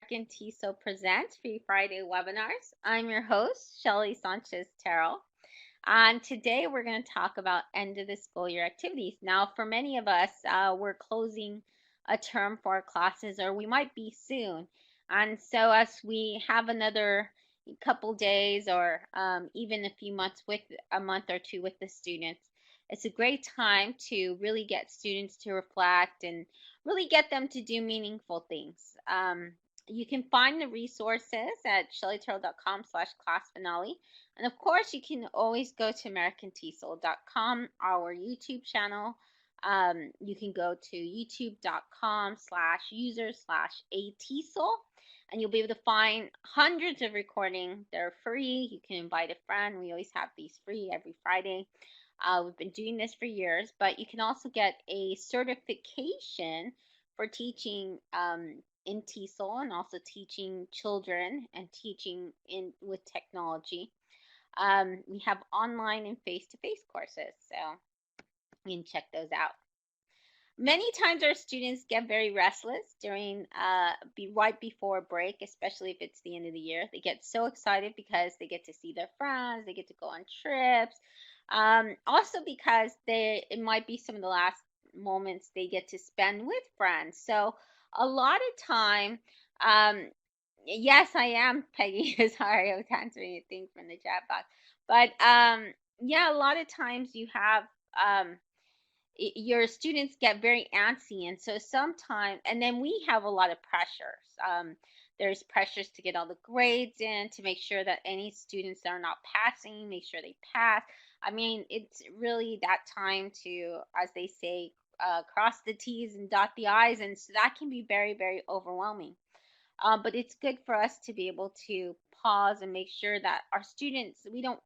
TESOL presents Free Friday webinars. I'm your host, Shelly Sanchez Terrell. And today we're going to talk about end of the school year activities. Now, for many of us, we're closing a term for our classes, or we might be soon. And so, as we have another couple days or even a few months with a month or two with the students, it's a great time to really get students to reflect and really get them to do meaningful things. You can find the resources at shellyturtle.com/class finale. And of course, you can always go to americantesol.com, our YouTube channel. You can go to youtube.com/user/ATESOL, and you'll be able to find hundreds of recordings. They're free. You can invite a friend. We always have these free every Friday. We've been doing this for years, but you can also get a certification for teaching in TESOL and also teaching children and teaching in with technology. We have online and face-to-face courses, so you can check those out. Many times our students get very restless during right before break, especially if it's the end of the year. They get so excited because they get to see their friends, they get to go on trips. Also because it might be some of the last moments they get to spend with friends. So a lot of time, yes, I am, Peggy. Sorry, I was answering a thing from the chat box. But yeah, a lot of times you have your students get very antsy, and so sometimes, and then we have a lot of pressures. There's pressures to get all the grades in, to make sure that any students that are not passing, make sure they pass. I mean, it's really that time to, as they say, cross the T's and dot the I's, and so that can be very, very overwhelming. But it's good for us to be able to pause and make sure that our students, we don't,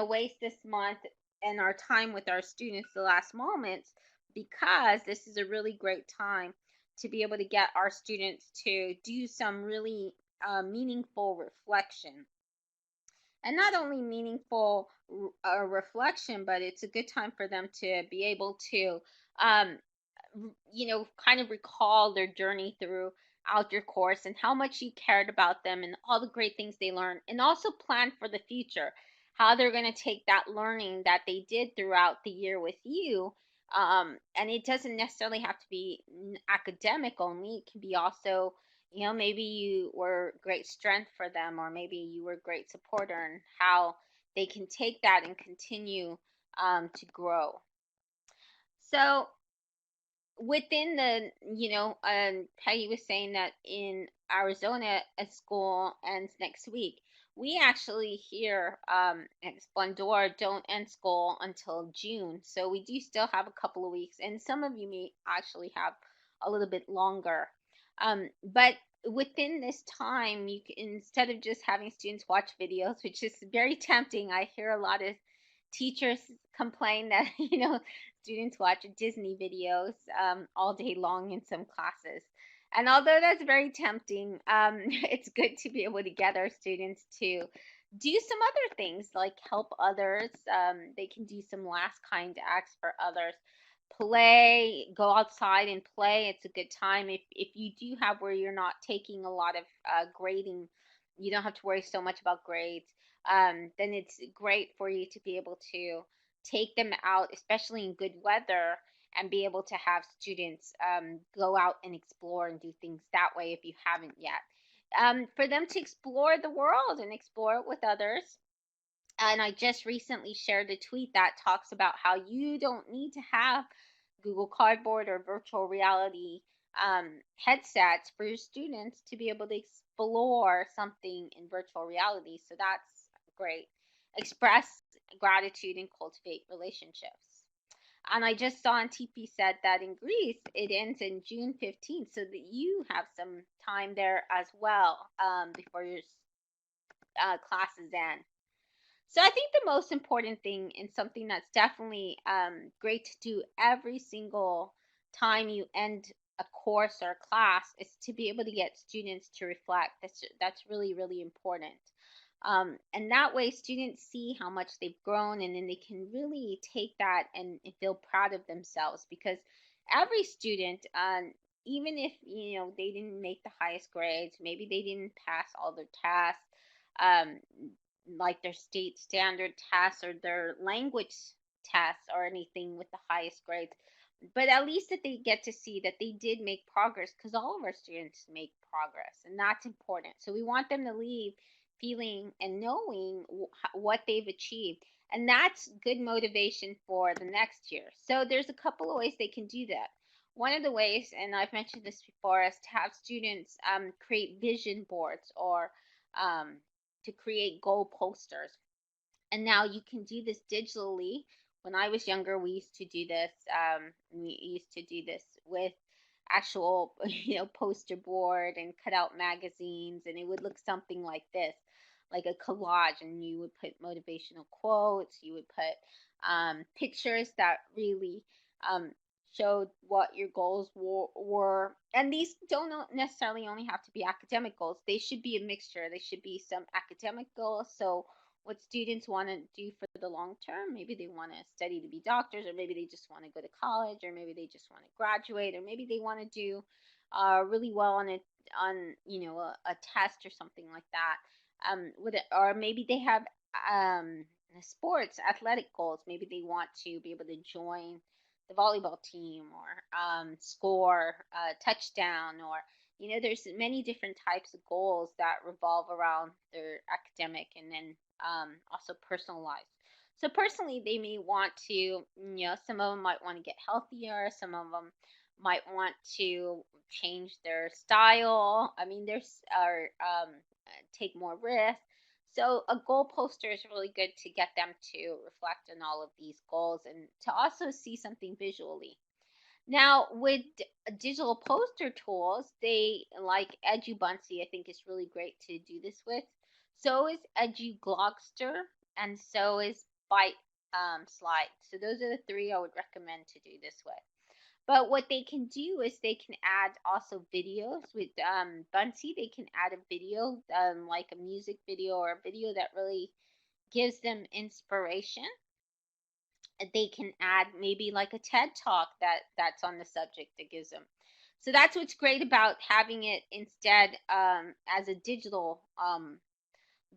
waste this month and our time with our students the last moments, because this is a really great time to be able to get our students to do some really meaningful reflection. And not only meaningful reflection, but it's a good time for them to be able to um, kind of recall their journey throughout your course and how much you cared about them and all the great things they learned, and also plan for the future, how they're going to take that learning that they did throughout the year with you. And it doesn't necessarily have to be academic only. It can be also, maybe you were great strength for them, or maybe you were great supporter, and how they can take that and continue to grow. So within the, Peggy was saying that in Arizona, a school ends next week. We actually here at Splendor don't end school until June, so we do still have a couple of weeks, and some of you may actually have a little bit longer. But within this time, you can, instead of just having students watch videos, which is very tempting, I hear a lot of teachers complain that students watch Disney videos all day long in some classes. And although that's very tempting, it's good to be able to get our students to do some other things like help others. They can do some last kind acts for others. Play, go outside and play. It's a good time. If you do have where you're not taking a lot of grading, you don't have to worry so much about grades. Then it's great for you to be able to take them out, especially in good weather, and be able to have students go out and explore and do things that way if you haven't yet. For them to explore the world and explore it with others. And I just recently shared a tweet that talks about how you don't need to have Google Cardboard or virtual reality headsets for your students to be able to explore something in virtual reality. So that's great. Express gratitude and cultivate relationships. And I just saw on TP said that in Greece it ends in June 15th, so that you have some time there as well before your classes end. So I think the most important thing, and something that's definitely great to do every single time you end a course or a class, is to be able to get students to reflect. That's really, really important. And that way students see how much they've grown, and then they can really take that and feel proud of themselves, because every student, even if they didn't make the highest grades, maybe they didn't pass all their tests, um, like their state standard tests or their language tests or anything with the highest grades, but at least that they get to see that they did make progress, because all of our students make progress, and that's important. So we want them to leave feeling and knowing what they've achieved, and that's good motivation for the next year. So there's a couple of ways they can do that. One of the ways, and I've mentioned this before, is to have students create vision boards, or um, to create goal posters. And now you can do this digitally. When I was younger, we used to do this. We used to do this with actual, poster board and cut out magazines, and it would look something like this, like a collage. And you would put motivational quotes. You would put pictures that really um, showed what your goals were. And these don't necessarily only have to be academic goals. They should be a mixture. They should be some academic goals. So what students want to do for the long term. Maybe they want to study to be doctors, or maybe they just want to go to college, or maybe they just want to graduate, or maybe they want to do really well on a test or something like that. Or maybe they have sports athletic goals. Maybe they want to be able to join the volleyball team, or score a touchdown, or there's many different types of goals that revolve around their academic and then also personal lives. So personally, they may want to, some of them might want to get healthier. Some of them might want to change their style. I mean, take more risks. So a goal poster is really good to get them to reflect on all of these goals and to also see something visually. Now, with digital poster tools, they like EduBunsy, I think is really great to do this with. So is EduGlogster, and so is Byte Slide. So those are the three I would recommend to do this with. But what they can do is they can add also videos with Bunsy. They can add a video, like a music video or a video that really gives them inspiration. They can add maybe like a TED talk that's on the subject that gives them. So that's what's great about having it instead as a digital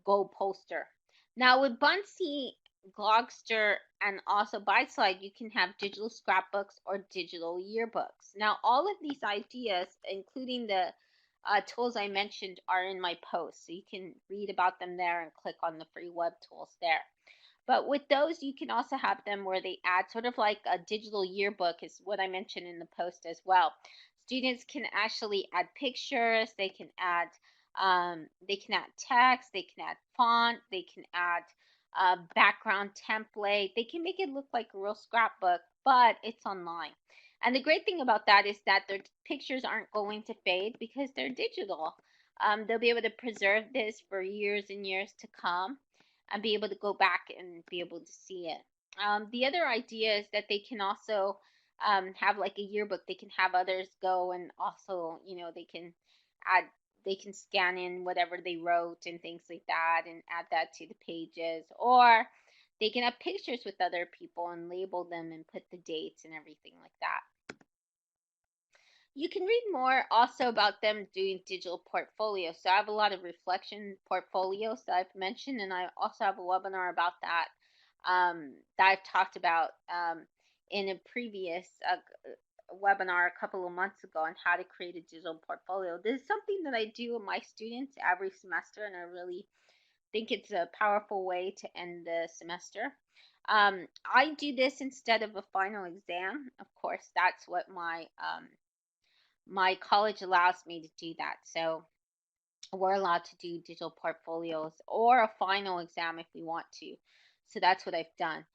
goal poster. Now with Bunsy, Glogster, and also ByteSlide, you can have digital scrapbooks or digital yearbooks. Now all of these ideas, including the tools I mentioned, are in my post, so you can read about them there and click on the free web tools there. But with those, you can also have them where they add sort of like a digital yearbook, is what I mentioned in the post as well. Students can actually add pictures, they can add text, they can add font, they can add a background template. They can make it look like a real scrapbook, but it's online. And the great thing about that is that their pictures aren't going to fade because they're digital. They'll be able to preserve this for years and years to come and be able to go back and be able to see it. The other idea is that they can also have like a yearbook. They can have others go and also, add, they can scan in whatever they wrote and things like that and add that to the pages. Or they can have pictures with other people and label them and put the dates and everything like that. You can read more also about them doing digital portfolios. So I have a lot of reflection portfolios that I've mentioned, and I also have a webinar about that that I've talked about in a previous webinar a couple of months ago on how to create a digital portfolio. This is something that I do with my students every semester, and I really think it's a powerful way to end the semester. I do this instead of a final exam. Of course, that's what my college allows me to do that. So we're allowed to do digital portfolios or a final exam if we want to. So that's what I've done.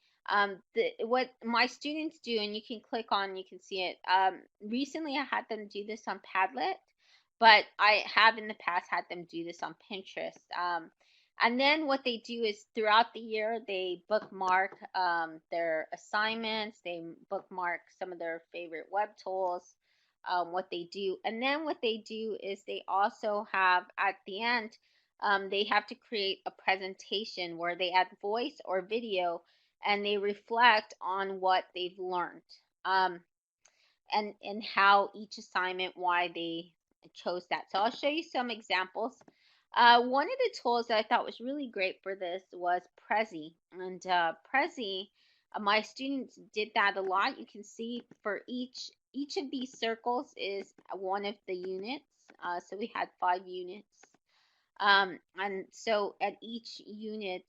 What my students do, and you can click on, you can see it. Recently, I had them do this on Padlet, but I have in the past had them do this on Pinterest. And then what they do is throughout the year, they bookmark their assignments, they bookmark some of their favorite web tools, what they do. And then what they do is they also have at the end, they have to create a presentation where they add voice or video and they reflect on what they've learned. and how each assignment, why they chose that. So I'll show you some examples. One of the tools that I thought was really great for this was Prezi. And Prezi, my students did that a lot. You can see for each of these circles is one of the units. So we had 5 units. And so at each unit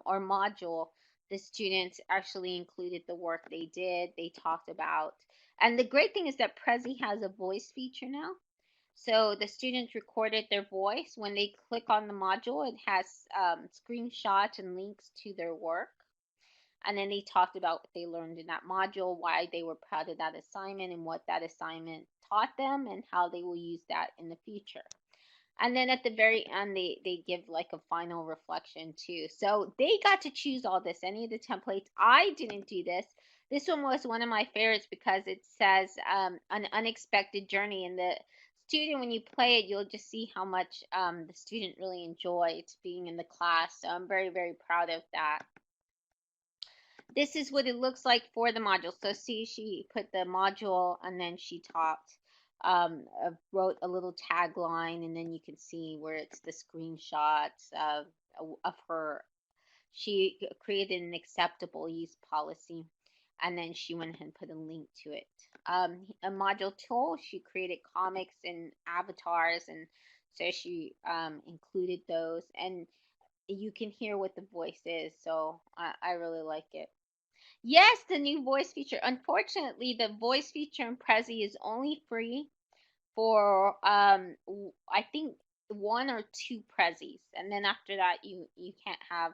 or module, the students actually included the work they did, they talked about. And the great thing is that Prezi has a voice feature now. So the students recorded their voice. When they click on the module, it has screenshots and links to their work. And then they talked about what they learned in that module, why they were proud of that assignment, and what that assignment taught them, and how they will use that in the future. And then at the very end, they give like a final reflection too. So they got to choose all this, any of the templates. I didn't do this. This one was one of my favorites because it says an unexpected journey. And the student, when you play it, you'll just see how much the student really enjoyed being in the class. So I'm very, very proud of that. This is what it looks like for the module. So see, she put the module and then she talked, wrote a little tagline, and then you can see where it's the screenshots of her. She created an acceptable use policy, and then she went ahead and put a link to it. A module tool, she created comics and avatars, and so she included those, and you can hear what the voice is. So I really like it. Yes, the new voice feature. Unfortunately, the voice feature in Prezi is only free for I think 1 or 2 Prezis, and then after that you can't have.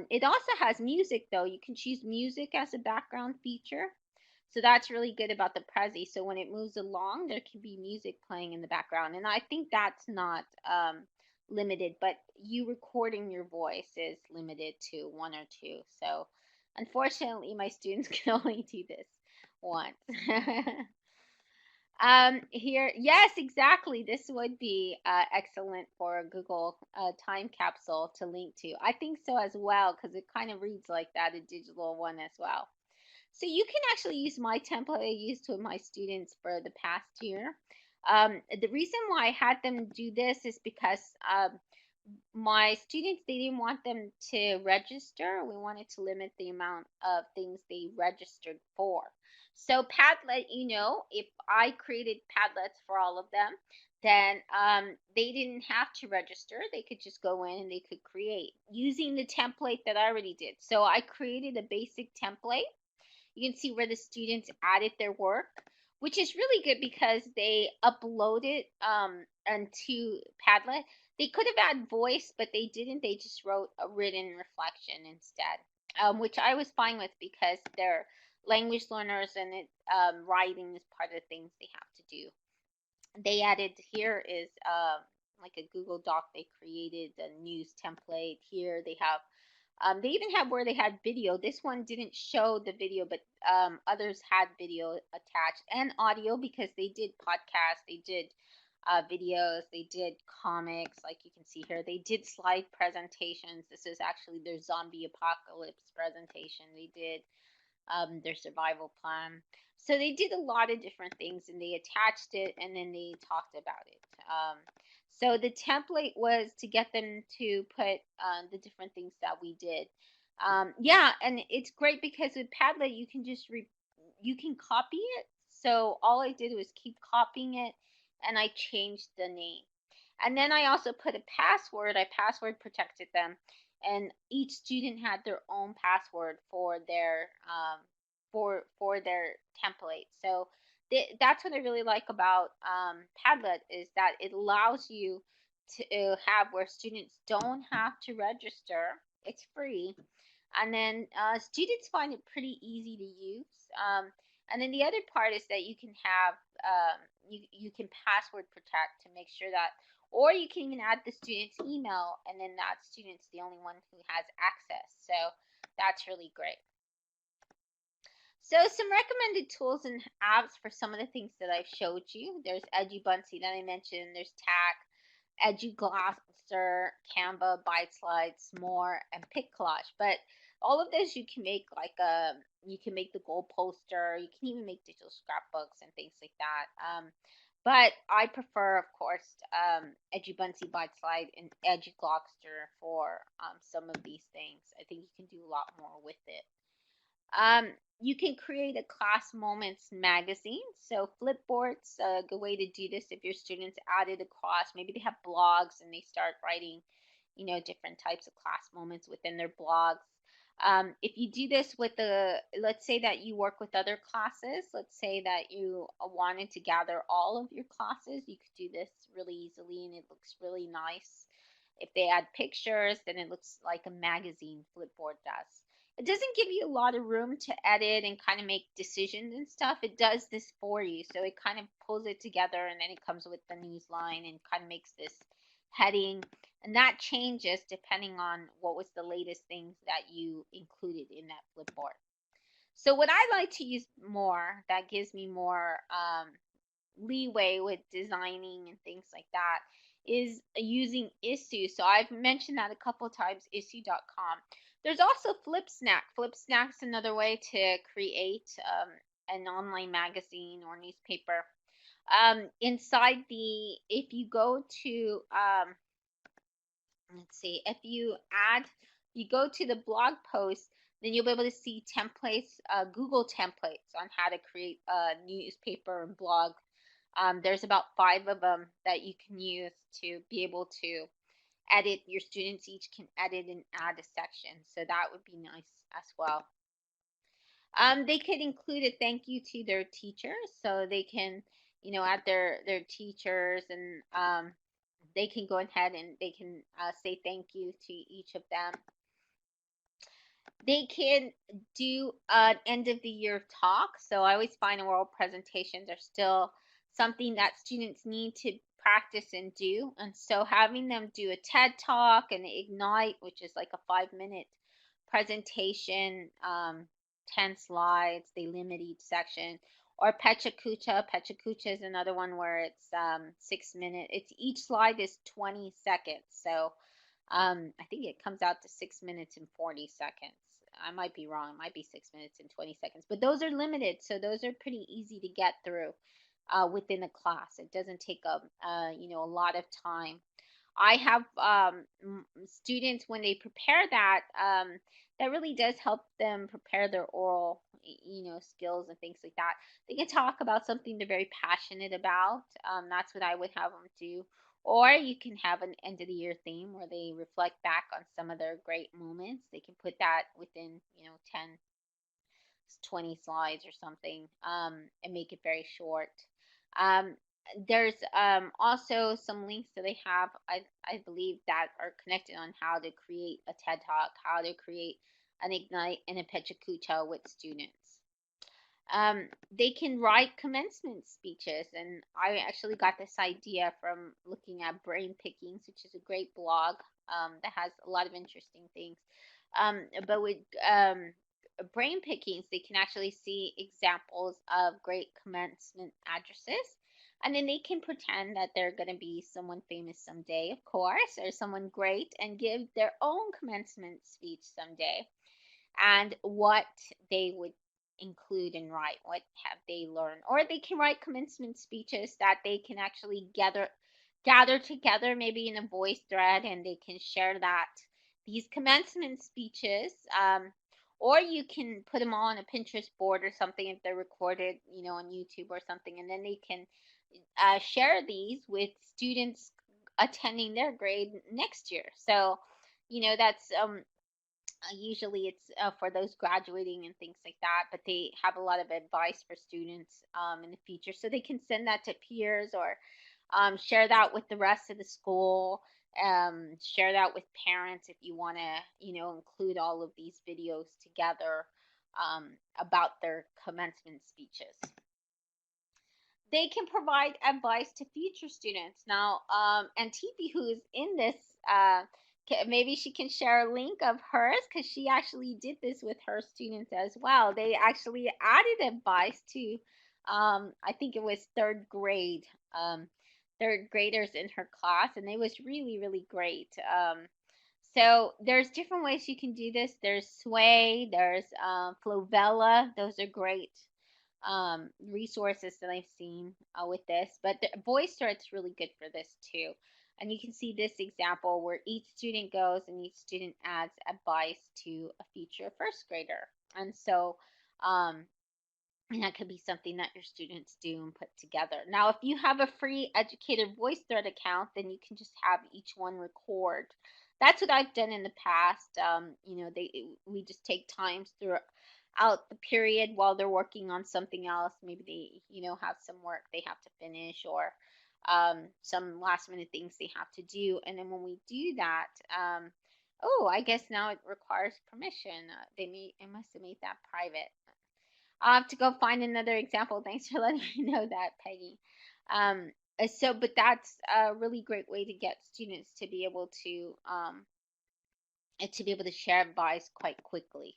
It also has music though. You can choose music as a background feature, so that's really good about the Prezi. So when it moves along, there can be music playing in the background, and I think that's not limited, but you recording your voice is limited to 1 or 2. So unfortunately, my students can only do this once. Here, yes, exactly. This would be excellent for a Google time capsule to link to. I think so as well, because it kind of reads like that, a digital one as well. So you can actually use my template I used with my students for the past year. The reason why I had them do this is because my students, they didn't want them to register. We wanted to limit the amount of things they registered for. So Padlet, if I created Padlets for all of them, then they didn't have to register. They could just go in and they could create using the template that I already did. So I created a basic template. You can see where the students added their work, which is really good because they uploaded into Padlet. They could have had voice, but they didn't. They just wrote a written reflection instead, which I was fine with because they're language learners and writing is part of the things they have to do. They added, here is like a Google Doc they created, a news template. Here they have they even have where they had video. This one didn't show the video, but others had video attached and audio because they did podcasts, they did videos, they did comics, like you can see here. They did slide presentations. This is actually their zombie apocalypse presentation. They did their survival plan. So they did a lot of different things and they attached it and then they talked about it. So the template was to get them to put the different things that we did. Yeah, and it's great because with Padlet you can just you can copy it. So all I did was keep copying it and I changed the name. And then I also put a password. I password protected them, and each student had their own password for their their template. So that's what I really like about Padlet is that it allows you to have where students don't have to register. It's free, and then students find it pretty easy to use. And then the other part is that you can have you can password protect to make sure that, or you can even add the student's email, and then that student's the only one who has access. So that's really great. So some recommended tools and apps for some of the things that I've showed you. There's EduBunsy that I mentioned. There's TAC, EduGlosser, Canva, ByteSlides, More, and PicCollage. But All of this you can make like a, you can make the goal poster, you can even make digital scrapbooks and things like that. But I prefer, of course, Edgy Bite Slide and Edgy Glockster for some of these things. I think you can do a lot more with it. You can create a class moments magazine. So Flipboard's a good way to do this if your students added a class. Maybe they have blogs and they start writing, different types of class moments within their blogs. If you do this with let's say that you work with other classes, let's say that you wanted to gather all of your classes, you could do this really easily and it looks really nice. If they add pictures, then it looks like a magazine, Flipboard does. It doesn't give you a lot of room to edit and kind of make decisions and stuff. It does this for you. So it kind of pulls it together and then it comes with the news line and kind of makes this heading. And that changes depending on what was the latest things that you included in that Flipboard. So what I like to use more, that gives me more leeway with designing and things like that, is using Issuu. So I've mentioned that a couple of times, issuu.com. There's also FlipSnack. FlipSnack's another way to create an online magazine or newspaper. Inside if you go to, let's see, if you go to the blog post, then you'll be able to see templates, Google templates on how to create a newspaper and blog. There's about 5 of them that you can use to be able to edit. Your students each can edit and add a section, so that would be nice as well. They could include a thank you to their teachers, so they can, add their teachers, and they can go ahead and they can say thank you to each of them. They can do an end of the year talk. So I always find oral presentations are still something that students need to practice and do. And so having them do a TED talk and Ignite, which is like a 5-minute presentation, 10 slides, they limit each section. Or Pecha Kucha. Pecha Kucha is another one where it's 6 minutes. Each slide is 20 seconds. So I think it comes out to 6 minutes and 40 seconds. I might be wrong. It might be 6 minutes and 20 seconds. But those are limited, so those are pretty easy to get through within a class. It doesn't take a lot of time. I have students, when they prepare that, that really does help them prepare their oral, skills and things like that. They can talk about something they're very passionate about. That's what I would have them do. Or you can have an end of the year theme where they reflect back on some of their great moments. They can put that within, 10, 20 slides or something, and make it very short. There's also some links that they have, I believe, that are connected on how to create a TED Talk, how to create an Ignite and a Pecha Kucha with students. They can write commencement speeches, and I actually got this idea from looking at Brain Pickings, which is a great blog that has a lot of interesting things. But with Brain Pickings, they can actually see examples of great commencement addresses, and then they can pretend that they're going to be someone famous someday, of course, or someone great, and give their own commencement speech someday, and what they would include and write, what have they learned. Or they can write commencement speeches that they can actually gather together, maybe in a voice thread, and they can share these commencement speeches, or you can put them all on a Pinterest board or something if they're recorded, on YouTube or something, and then they can share these with students attending their grade next year. So, that's usually it's for those graduating and things like that, but they have a lot of advice for students in the future, so they can send that to peers or share that with the rest of the school, share that with parents if you want to include all of these videos together about their commencement speeches. They can provide advice to future students. Now, Antifi, who is in this, maybe she can share a link of hers, because she actually did this with her students as well. They actually added advice to, I think it was third graders in her class, and it was really, really great. So there's different ways you can do this. There's Sway, there's Flovella. Those are great resources that I've seen with this. But the VoiceThread's really good for this too. And you can see this example where each student goes and each student adds advice to a future first grader. And so and that could be something that your students do and put together. Now, if you have a free Educator VoiceThread account, then you can just have each one record. That's what I've done in the past. We just take times throughout the period while they're working on something else. Maybe they, have some work they have to finish or some last minute things they have to do. And then when we do that, oh, I guess now it requires permission. I must have made that private. I'll have to go find another example. Thanks for letting me know that, Peggy. But that's a really great way to get students to be able to share advice quite quickly.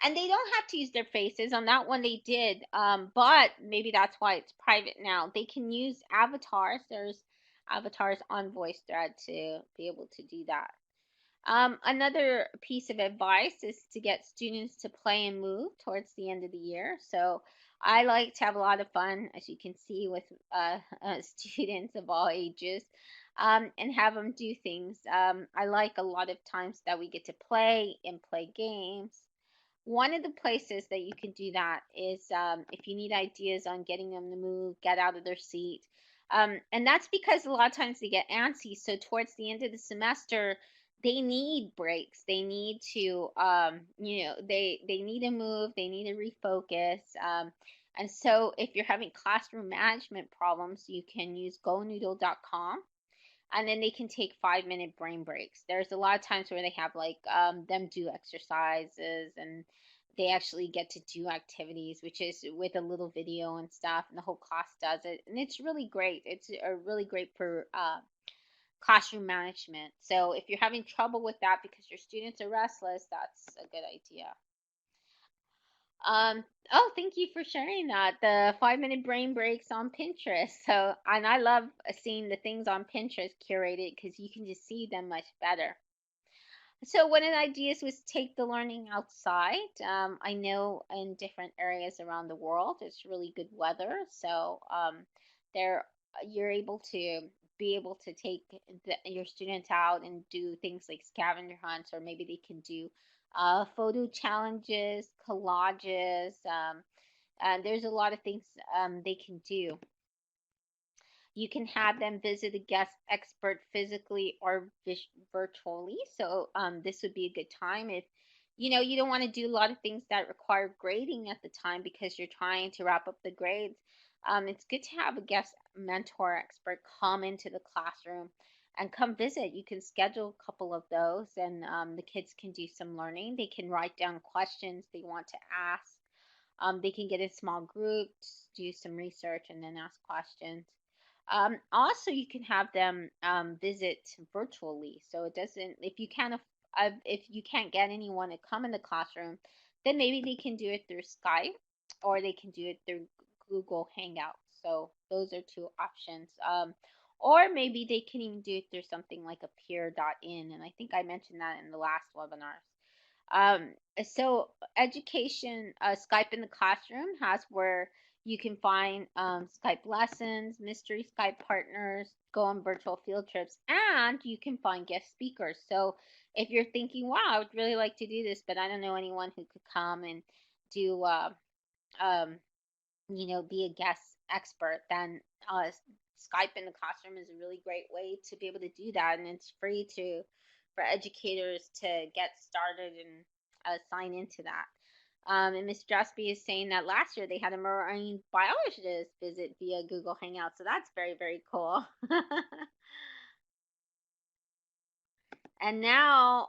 And they don't have to use their faces. On that one, they did, but maybe that's why it's private now. They can use avatars. There's avatars on VoiceThread to be able to do that. Another piece of advice is to get students to play and move towards the end of the year. So I like to have a lot of fun, as you can see, with students of all ages, and have them do things. I like a lot of times that we get to play and play games. One of the places that you can do that is if you need ideas on getting them to move, get out of their seat. And that's because a lot of times they get antsy. So towards the end of the semester, they need breaks. They need to, they need to move. They need to refocus. And so if you're having classroom management problems, you can use gonoodle.com, and then they can take 5-minute brain breaks. There's a lot of times where they have like them do exercises, and they actually get to do activities, which is with a little video and stuff, and the whole class does it, and it's really great. It's really great for classroom management. So if you're having trouble with that because your students are restless, that's a good idea. Oh, thank you for sharing that. The 5-minute brain breaks on Pinterest. So, and I love seeing the things on Pinterest curated because you can just see them much better. So one of the ideas was take the learning outside. I know in different areas around the world, it's really good weather. So there you're able to take your students out and do things like scavenger hunts, or maybe they can do photo challenges, collages. And there's a lot of things they can do. You can have them visit a guest expert physically or virtually. So this would be a good time if you don't want to do a lot of things that require grading at the time because you're trying to wrap up the grades. It's good to have a guest mentor expert come into the classroom and come visit. You can schedule a couple of those, and the kids can do some learning. They can write down questions they want to ask. They can get in small groups, do some research, and then ask questions. Also, you can have them visit virtually. So it doesn't, if you can't get anyone to come in the classroom, then maybe they can do it through Skype, or they can do it through Google Hangouts. So those are two options. Or maybe they can even do it through something like a peer.in. And I think I mentioned that in the last webinars. So education, Skype in the classroom has where you can find Skype lessons, mystery Skype partners, go on virtual field trips, and you can find guest speakers. So if you're thinking, wow, I would really like to do this, but I don't know anyone who could come and do, be a guest expert, then Skype in the classroom is a really great way to be able to do that, and it's free for educators to get started and sign into that. And Ms. Dressby is saying that last year they had a marine biologist visit via Google Hangout, so that's very, very cool. And now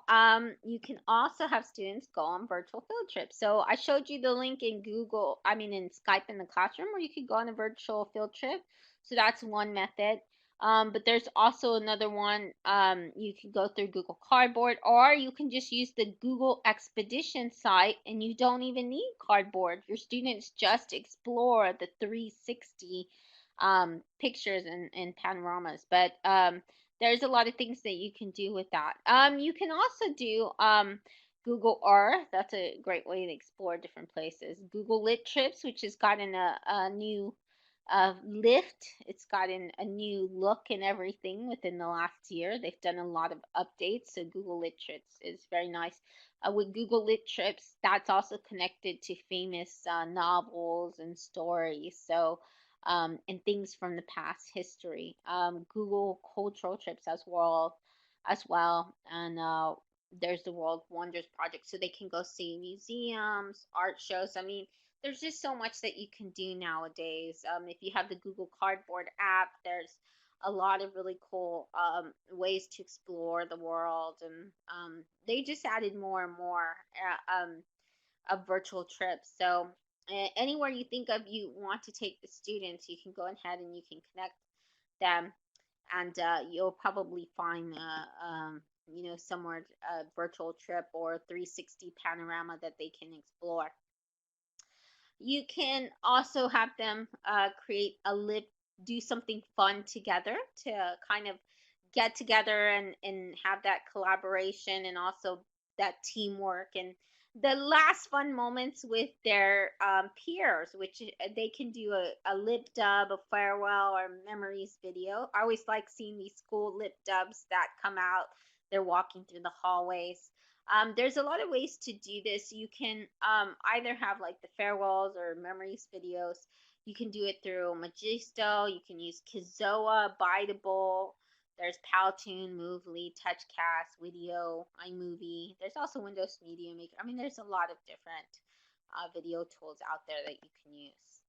you can also have students go on virtual field trips. So I showed you the link in in Skype in the classroom, where you could go on a virtual field trip. So that's one method. But there's also another one. You can go through Google Cardboard, or you can just use the Google Expedition site, and you don't even need cardboard. Your students just explore the 360 pictures and panoramas. But there's a lot of things that you can do with that. You can also do Google Earth. That's a great way to explore different places. Google Lit Trips, which has gotten a new lift. It's gotten a new look and everything within the last year. They've done a lot of updates, so Google Lit Trips is very nice. With Google Lit Trips, that's also connected to famous novels and stories. So and things from the past history. Google Cultural Trips as well, and there's the World Wonders Project, so they can go see museums, art shows. I mean, there's just so much that you can do nowadays. If you have the Google Cardboard app, there's a lot of really cool ways to explore the world, and they just added more and more of virtual trips. So anywhere you think of you want to take the students, you can go ahead and you can connect them, and you'll probably find somewhere a virtual trip or 360 panorama that they can explore. You can also have them create a do something fun together to kind of get together and have that collaboration and also that teamwork and the last fun moments with their peers, which they can do a lip dub, a farewell, or memories video. I always like seeing these school lip dubs that come out. They're walking through the hallways. There's a lot of ways to do this. You can either have like the farewells or memories videos. You can do it through Magisto. You can use Kizoa, Biteable. There's Powtoon, Movely, TouchCast, Video, iMovie. There's also Windows Media Maker. I mean, there's a lot of different video tools out there that you can use.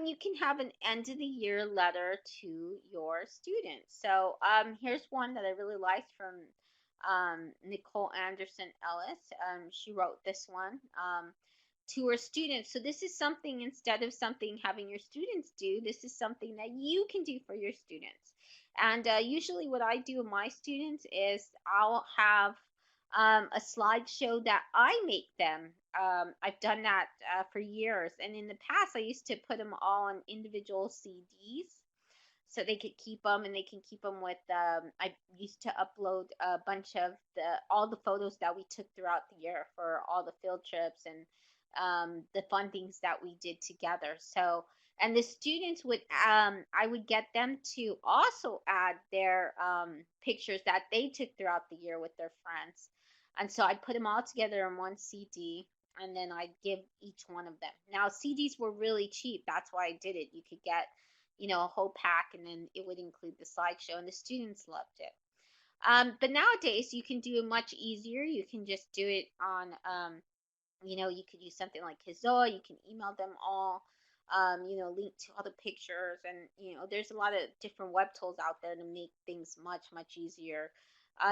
You can have an end of the year letter to your students. So here's one that I really liked from Nicole Anderson Ellis. She wrote this one to her students. So this is something, instead of something having your students do, this is something that you can do for your students. And usually what I do with my students is I'll have a slideshow that I make them. I've done that for years. And in the past, I used to put them all on individual CDs so they could keep them, and they can keep them with I used to upload a bunch of all the photos that we took throughout the year for all the field trips and the fun things that we did together. So, and the students would I would get them to also add their pictures that they took throughout the year with their friends, and so I'd put them all together in one CD, and then I'd give each one of them. Now CDs were really cheap, that's why I did it. You could get a whole pack, and then it would include the slideshow, and the students loved it. But nowadays you can do it much easier. You can just do it on you could use something like Kizoa. You can email them all, link to all the pictures, and there's a lot of different web tools out there to make things much easier.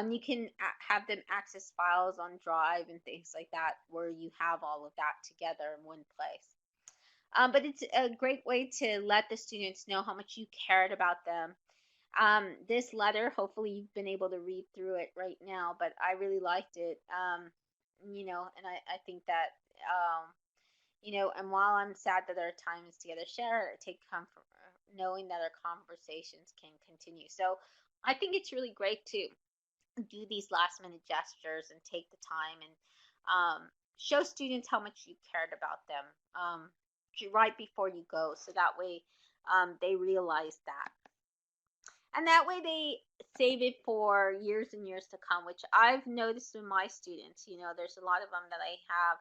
You can have them access files on Drive and things like that, where you have all of that together in one place. But it's a great way to let the students know how much you cared about them. This letter, hopefully you've been able to read through it right now, but I really liked it. And I think that, and while I'm sad that our time is together, share, take comfort knowing that our conversations can continue. So I think it's really great to do these last minute gestures and take the time and show students how much you cared about them right before you go. So that way they realize that. And that way they save it for years and years to come, which I've noticed with my students. There's a lot of them that I have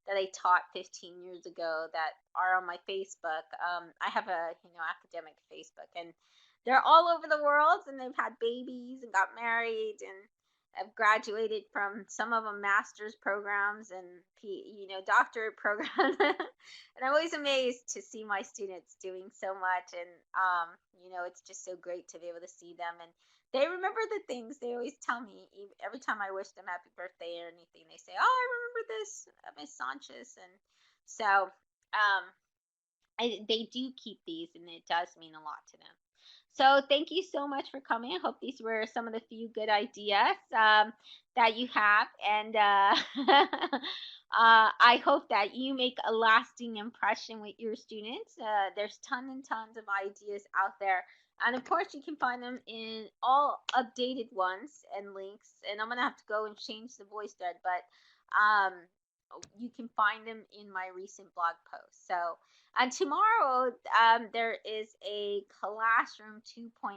that I taught 15 years ago that are on my Facebook. I have a academic Facebook, and they're all over the world, and they've had babies and got married and have graduated from, some of them, master's programs and doctorate programs. And I'm always amazed to see my students doing so much, and it's just so great to be able to see them, and they remember the things. They always tell me, every time I wish them happy birthday or anything, they say, "Oh, I remember this, Miss Sanchez." And so they do keep these, and it does mean a lot to them. So thank you so much for coming. I hope these were some of the few good ideas that you have, and I hope that you make a lasting impression with your students. There's tons and tons of ideas out there, And of course, you can find them in all updated ones and links. And I'm going to have to go and change the voice thread, but you can find them in my recent blog post. So, and tomorrow there is a Classroom 2.0